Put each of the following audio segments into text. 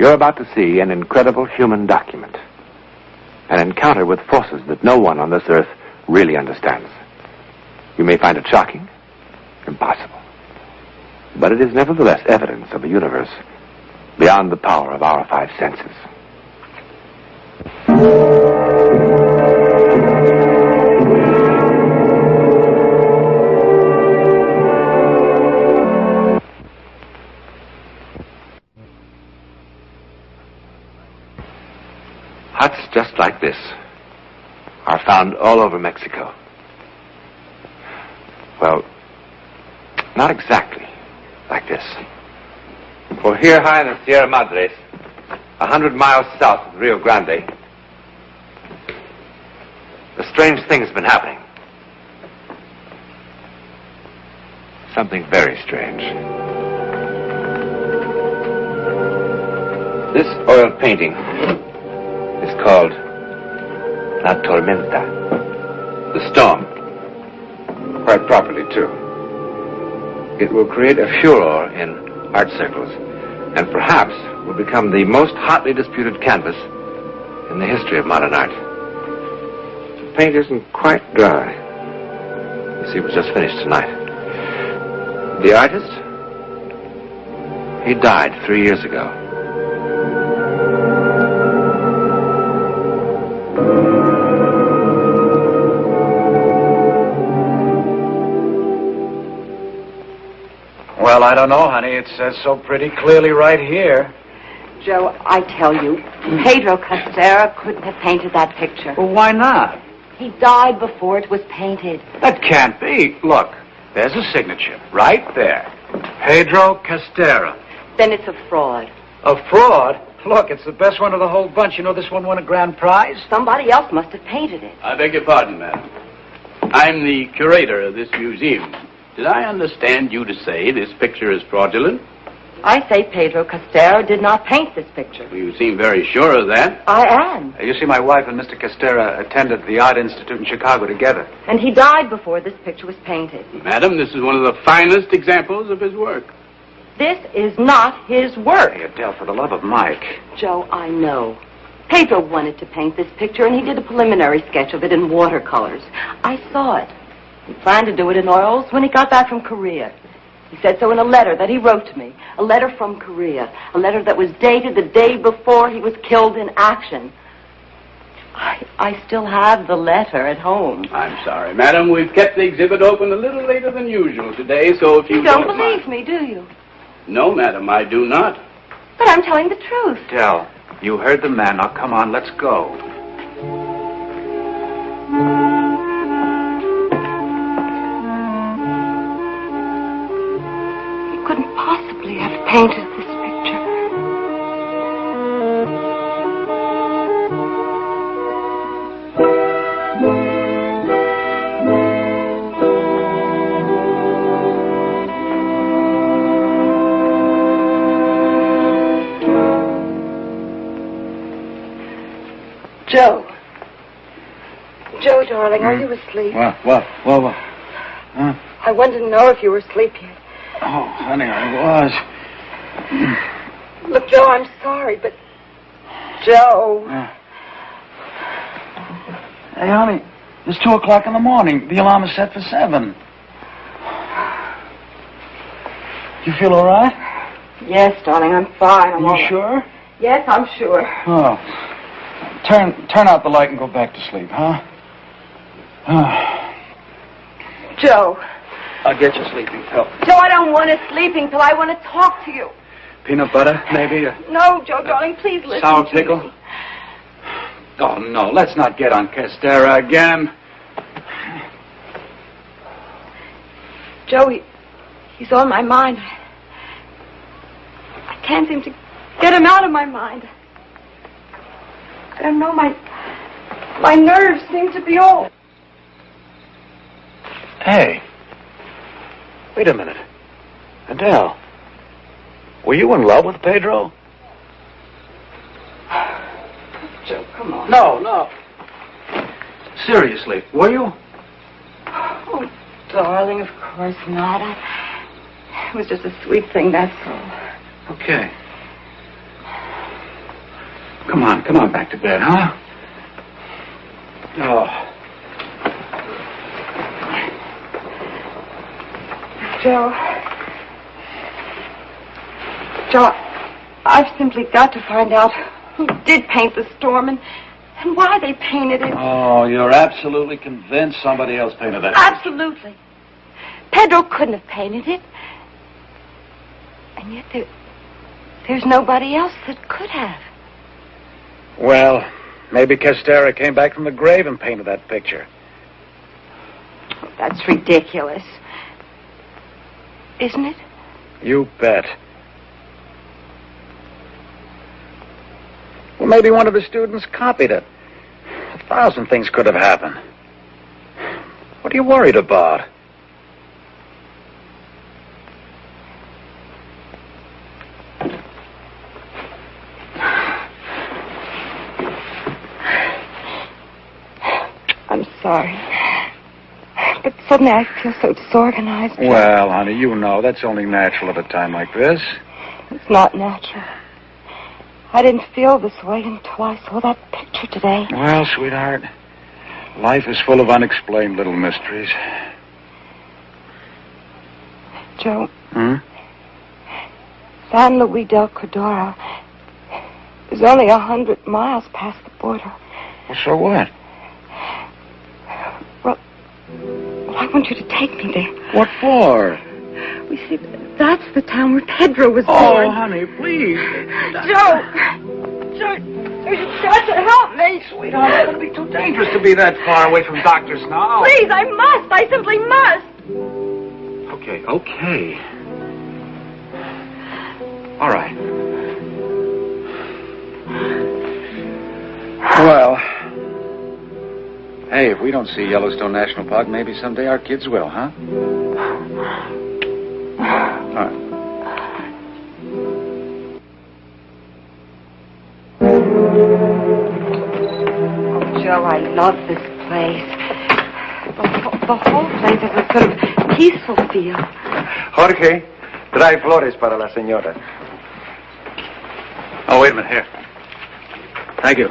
You're about to see an incredible human document. An encounter with forces that no one on this earth really understands. You may find it shocking, impossible. But it is nevertheless evidence of a universe beyond the power of our five senses. Huts just like this are found all over Mexico. Well, not exactly like this. For here high in the Sierra Madres, 100 miles south of Rio Grande, a strange thing has been happening. Something very strange. This oil painting is called La Tormenta, the storm. Quite properly, too. It will create a furor in art circles, and perhaps will become the most hotly disputed canvas in the history of modern art. The paint isn't quite dry. You see, it was just finished tonight. The artist? He died 3 years ago. Well, I don't know, honey. It says so pretty clearly right here. Joe, I tell you, Pedro Castera couldn't have painted that picture. Well, why not? He died before it was painted. That can't be. Look, there's a signature right there. Pedro Castera. Then it's a fraud. A fraud? Look, it's the best one of the whole bunch. You know this one won a grand prize? Somebody else must have painted it. I beg your pardon, madam. I'm the curator of this museum. Did I understand you to say this picture is fraudulent? I say Pedro Castera did not paint this picture. Well, you seem very sure of that. I am. You see, my wife and Mr. Castera attended the Art Institute in Chicago together. And he died before this picture was painted. Madam, this is one of the finest examples of his work. This is not his work. Hey, Adele, for the love of Mike. Joe, I know. Pedro wanted to paint this picture, and he did a preliminary sketch of it in watercolors. I saw it. He planned to do it in oils when he got back from Korea. He said so in a letter that he wrote to me. A letter from Korea. A letter that was dated the day before he was killed in action. I still have the letter at home. I'm sorry, madam. We've kept the exhibit open a little later than usual today, so if you don't believe me, do you? No, madam, I do not. But I'm telling the truth. Adele, you heard the man. Now, come on, let's go. Couldn't possibly have painted this picture. Joe, darling, are you asleep? What? Huh? I wanted to know if you were asleep yet. Oh, honey, I was. Look, Joe, I'm sorry, but... Joe. Hey, honey, it's 2 o'clock in the morning. The alarm is set for 7. You feel all right? Yes, darling, I'm fine. You sure? Yes, I'm sure. Oh. Turn out the light and go back to sleep, huh? Joe. I'll get you a sleeping pill. Joe, I don't want a sleeping pill. I want to talk to you. Peanut butter, maybe? No, Joe, darling, please listen. Sour to pickle? me. Oh, no, let's not get on Castera again. Joe, he's on my mind. I can't seem to get him out of my mind. I don't know, my nerves seem to be all... Hey. Wait a minute. Adele, were you in love with Pedro? Joe, come on. No. Seriously, were you? Oh, darling, of course not. It was just a sweet thing, that's all. Okay. Come on back to bed, huh? Oh. Joe, I've simply got to find out who did paint the storm and why they painted it. Oh, you're absolutely convinced somebody else painted that? Absolutely. Pedro couldn't have painted it. And yet there's nobody else that could have. Well, maybe Castera came back from the grave and painted that picture. Oh, that's ridiculous. Isn't it? You bet. Well, maybe one of the students copied it. 1,000 things could have happened. What are you worried about? I'm sorry. But suddenly I feel so disorganized. Well, honey, you know that's only natural at a time like this. It's not natural. I didn't feel this way until I saw that picture today. Well, sweetheart, life is full of unexplained little mysteries. Joe. Hmm? San Luis del Cordero is only 100 miles past the border. Well, so what? Well, I want you to take me there. What for? We see, that's the town where Pedro was Oh, born. honey, please. Joe, you've got to help me. Sweetheart, it's going to be too dangerous to be that far away from doctors now. Please, I must. I simply must. Okay. All right. Well, hey, if we don't see Yellowstone National Park, maybe someday our kids will, huh? All right. Oh, Joe, I love this place. The whole place has a sort of peaceful feel. Jorge, trae flores para la señora. Oh, wait a minute. Here. Thank you.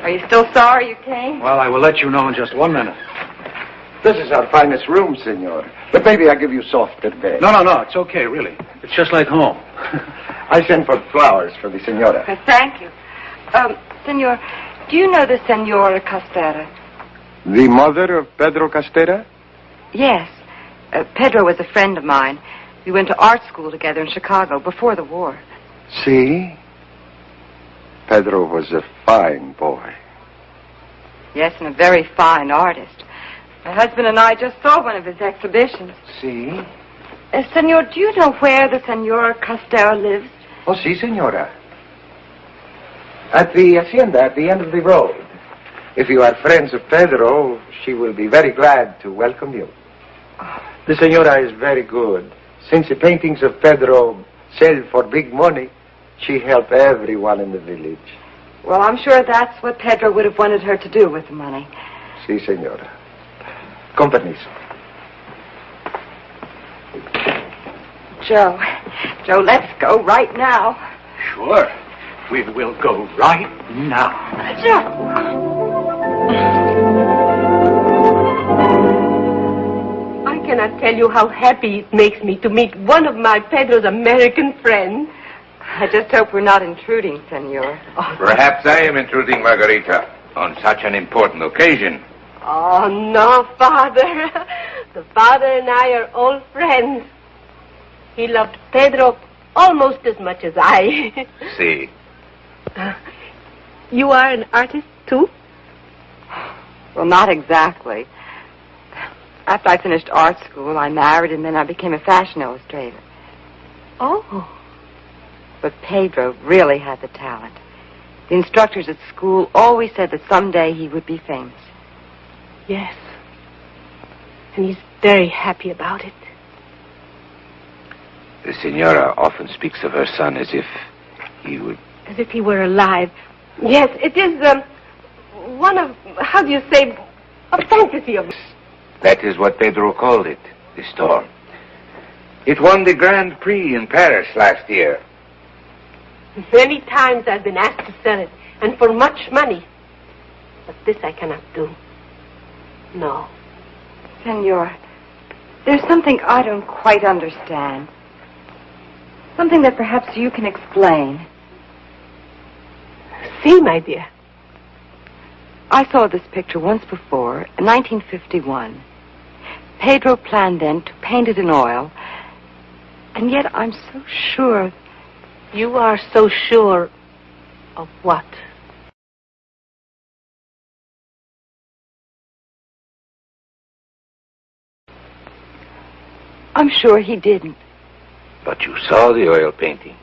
Are you still sorry you came? Well, I will let you know in just 1 minute. This is our finest room, senor. But maybe I'll give you softer bed. No, it's okay, really. It's just like home. I sent for flowers for the senora. Thank you. Senor, do you know the Senora Castera? The mother of Pedro Castera? Yes. Pedro was a friend of mine. We went to art school together in Chicago before the war. See? Pedro was a fine boy. Yes, and a very fine artist. My husband and I just saw one of his exhibitions. See? Senor, do you know where the Senora Castera lives? Oh, si, senora. At the hacienda at the end of the road. If you are friends of Pedro, she will be very glad to welcome you. The senora is very good. Since the paintings of Pedro sell for big money, she helped everyone in the village. Well, I'm sure that's what Pedro would have wanted her to do with the money. Si, senora. Companies. Joe, let's go right now. Sure. We will go right now. Joe! I cannot tell you how happy it makes me to meet one of my Pedro's American friends. I just hope we're not intruding, Senor. Perhaps I am intruding, Margarita, on such an important occasion. Oh, no, Father. The father and I are old friends. He loved Pedro almost as much as I. See. You are an artist, too? Well, not exactly. After I finished art school, I married, and then I became a fashion illustrator. Oh. But Pedro really had the talent. The instructors at school always said that someday he would be famous. Yes. And he's very happy about it. The senora often speaks of her son as if he would... As if he were alive. Yes, it is, one of, how do you say, a fantasy of... That is what Pedro called it, the storm. It won the Grand Prix in Paris last year. Many times I've been asked to sell it, and for much money. But this I cannot do. No. Senor, there's something I don't quite understand. Something that perhaps you can explain. See, my dear. I saw this picture once before, in 1951. Pedro planned then to paint it in oil, and yet I'm so sure. You are so sure of what? I'm sure he didn't. But you saw the oil painting.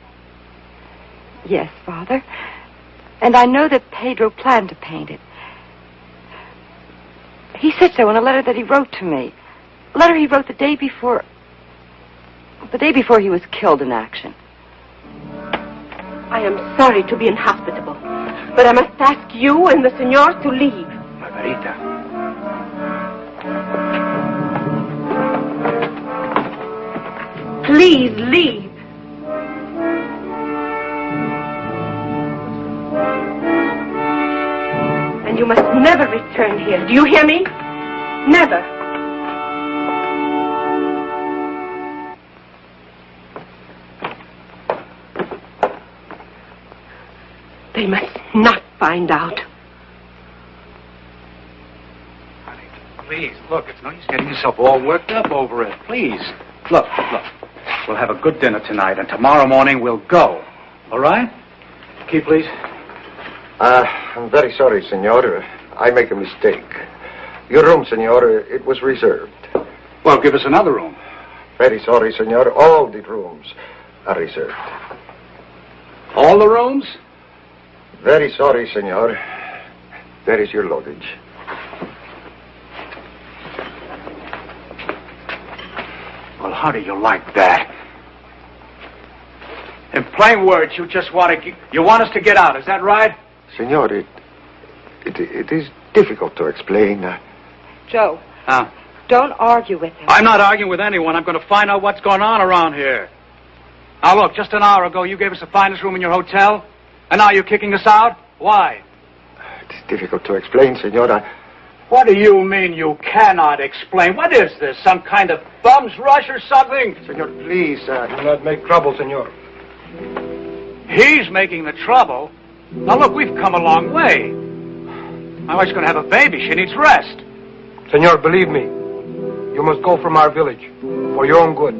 Yes, Father. And I know that Pedro planned to paint it. He said so in a letter that he wrote to me. A letter he wrote the day before he was killed in action. I am sorry to be inhospitable, but I must ask you and the senor to leave. Margarita. Please leave. And you must never return here. Do you hear me? Never. They must not find out. Honey, please, look, it's no use getting yourself all worked up over it. Please. Look. We'll have a good dinner tonight, and tomorrow morning we'll go. All right? Key, please. I'm very sorry, senor. I make a mistake. Your room, senor, it was reserved. Well, give us another room. Very sorry, senor. All the rooms are reserved. All the rooms? Very sorry, senor. There is your luggage. Well, how do you like that? In plain words, you just want us to get out, is that right? Senor, it is difficult to explain. Joe, Huh? don't argue with him. I'm not arguing with anyone. I'm going to find out what's going on around here. Now, look, just an hour ago, you gave us the finest room in your hotel, and now you're kicking us out? Why? It's difficult to explain, senor. What do you mean you cannot explain? What is this, some kind of bum's rush or something? Senor, please, do not make trouble, senor. He's making the trouble. Now, look, we've come a long way. My wife's going to have a baby. She needs rest. Senor, believe me, you must go from our village for your own good.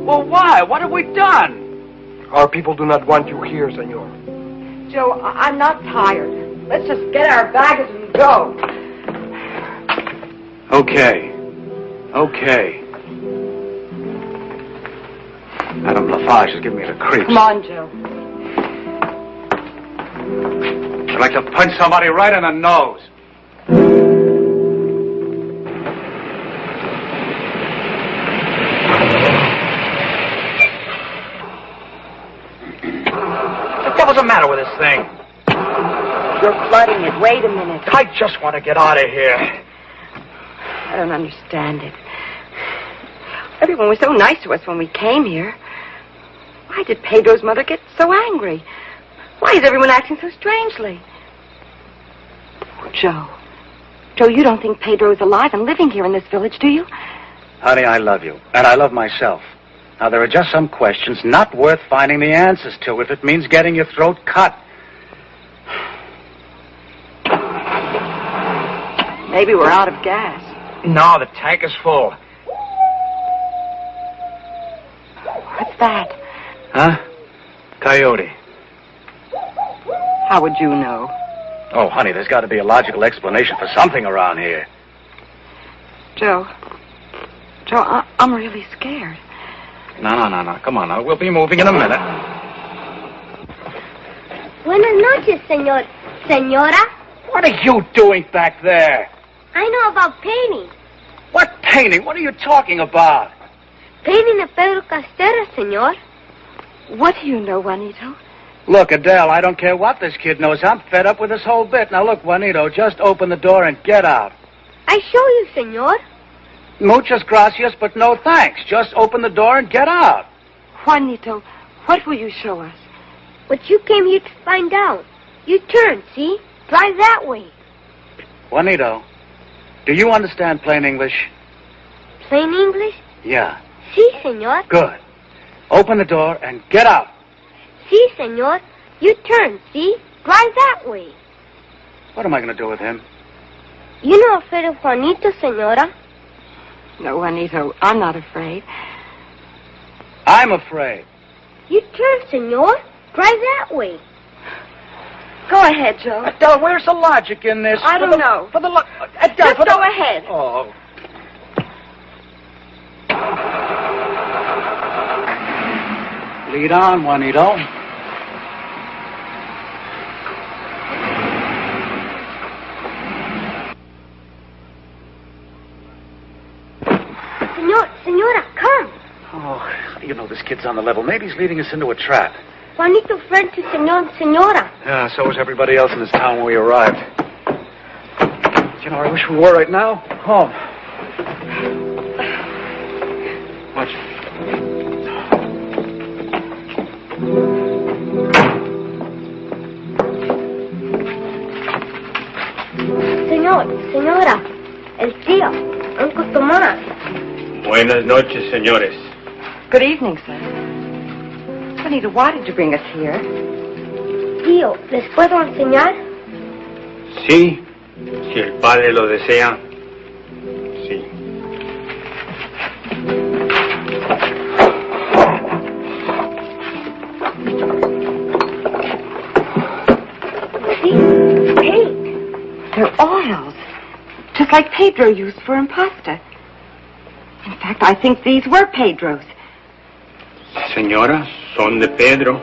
Well, why? What have we done? Our people do not want you here, senor. Joe, I'm not tired. Let's just get our baggage and go. Okay. Madame Lafarge is giving me the creeps. Come on, Joe. I'd like to punch somebody right in the nose. What the devil's the matter with this thing? You're flooding it. Wait a minute. I just want to get out of here. I don't understand it. Everyone was so nice to us when we came here. Why did Pedro's mother get so angry? Why is everyone acting so strangely? Oh, Joe, you don't think Pedro is alive and living here in this village, do you? Honey, I love you, and I love myself. Now, there are just some questions not worth finding the answers to if it means getting your throat cut. Maybe we're out of gas. No, the tank is full. What's that? Huh? Coyote. How would you know? Oh, honey, there's got to be a logical explanation for something around here. Joe, I'm really scared. No. Come on now. We'll be moving in a minute. Buenas noches, señor. Señora? What are you doing back there? I know about painting. What painting? What are you talking about? Painting of Pedro Castera, señor. What do you know, Juanito? Look, Adele, I don't care what this kid knows. I'm fed up with this whole bit. Now, look, Juanito, just open the door and get out. I show you, señor. Muchas gracias, but no thanks. Just open the door and get out. Juanito, what will you show us? what you came here to find out. You turn, see? Drive that way. Juanito, do you understand plain English? Plain English? Yeah. Sí, senor. Good. Open the door and get out. Sí, senor. You turn, see? Drive that way. What am I going to do with him? You not afraid of Juanito, senora? No, Juanito, I'm not afraid. I'm afraid. You turn, senor. Drive that way. Go ahead, Joe. Adele, where's the logic in this? I don't know. For the Adele, Just go ahead. Oh. Lead on, Juanito. Senora, come. Oh, how do you know this kid's on the level? Maybe he's leading us into a trap. Juanito friend to senor and senora. Yeah, so was everybody else in this town when we arrived. You know, I wish we were right now home. Watch. Senora, el tío, Uncle Tomás. Buenas noches, señores. Good evening, sir. Juanito, why did you bring us here? Tío, ¿les puedo enseñar? Sí, si el padre lo desea. Sí. See? Paint. They're oils, just like Pedro used for impasta. In fact, I think these were Pedro's. Señora, son de Pedro.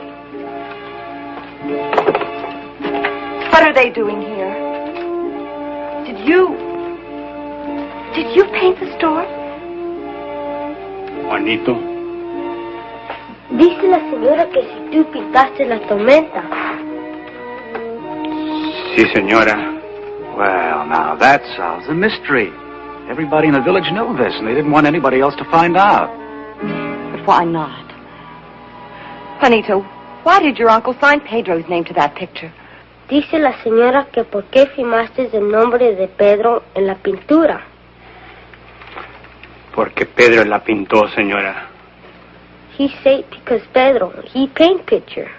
What are they doing here? Did you paint the store? Juanito. Dice la señora que si tú pintaste la tormenta. Sí, señora. Well, now that solves the mystery. Everybody in the village knew this, and they didn't want anybody else to find out. But why not? Juanito, why did your uncle sign Pedro's name to that picture? Dice la señora que por qué firmaste el nombre de Pedro en la pintura. Porque Pedro la pintó, señora. He said because Pedro, he paint picture.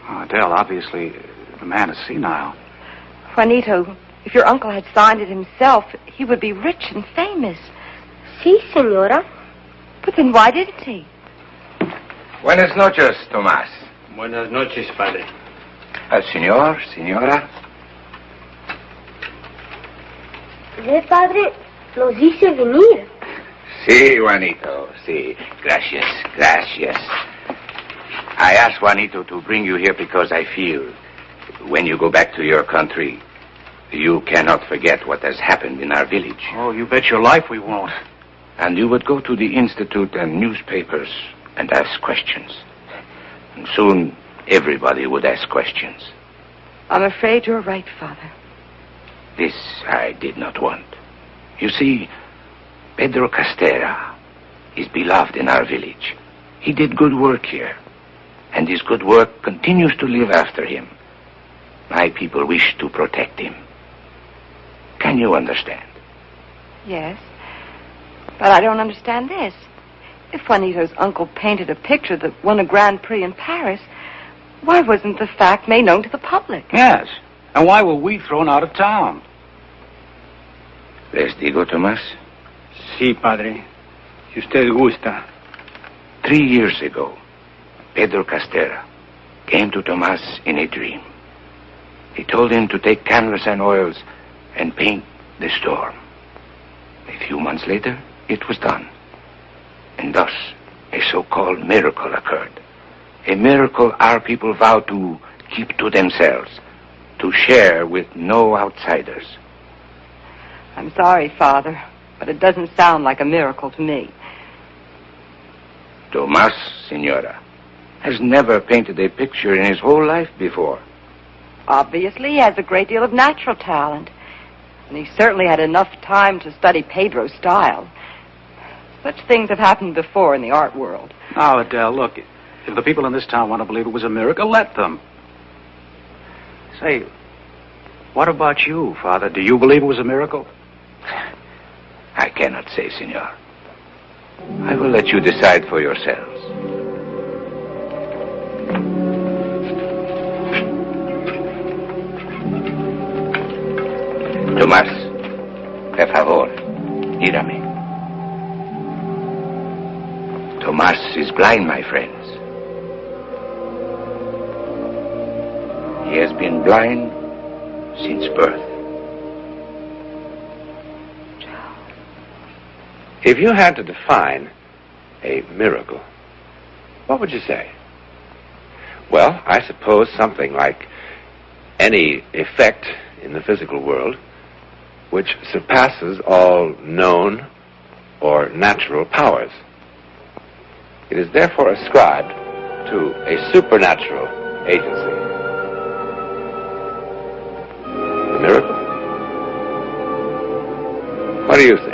Oh, Adele, obviously, the man is senile. Juanito, if your uncle had signed it himself, he would be rich and famous. Sí, señora. But then why didn't he? Buenas noches, Tomás. Buenas noches, padre. Señor, señora. Ve, padre, nos dice venir. Sí, Juanito, sí. Gracias, gracias. I asked Juanito to bring you here because I feel when you go back to your country, you cannot forget what has happened in our village. Oh, you bet your life we won't. And you would go to the institute and newspapers and ask questions. And soon, everybody would ask questions. I'm afraid you're right, Father. This I did not want. You see, Pedro Castera is beloved in our village. He did good work here, and his good work continues to live after him. My people wish to protect him. Can you understand? Yes. But I don't understand this. If Juanito's uncle painted a picture that won a Grand Prix in Paris, why wasn't the fact made known to the public? Yes. And why were we thrown out of town? Les digo, Tomás? Sí, padre. Si usted gusta. 3 years ago, Pedro Castera came to Tomás in a dream. He told him to take canvas and oils and paint the storm. A few months later, it was done. And thus, a so-called miracle occurred. A miracle our people vowed to keep to themselves, to share with no outsiders. I'm sorry, Father, but it doesn't sound like a miracle to me. Tomás, Senora, has never painted a picture in his whole life before. Obviously, he has a great deal of natural talent. And he certainly had enough time to study Pedro's style. Such things have happened before in the art world. Now, Adele, look, If the people in this town want to believe it was a miracle, let them. Say, what about you, Father? Do you believe it was a miracle? I cannot say, senor. I will let you decide for yourselves. Tomás, por favor, mírame. Tomás is blind, my friends. He has been blind since birth. If you had to define a miracle, what would you say? Well, I suppose something like any effect in the physical world which surpasses all known or natural powers. It is therefore ascribed to a supernatural agency. A miracle? What do you think?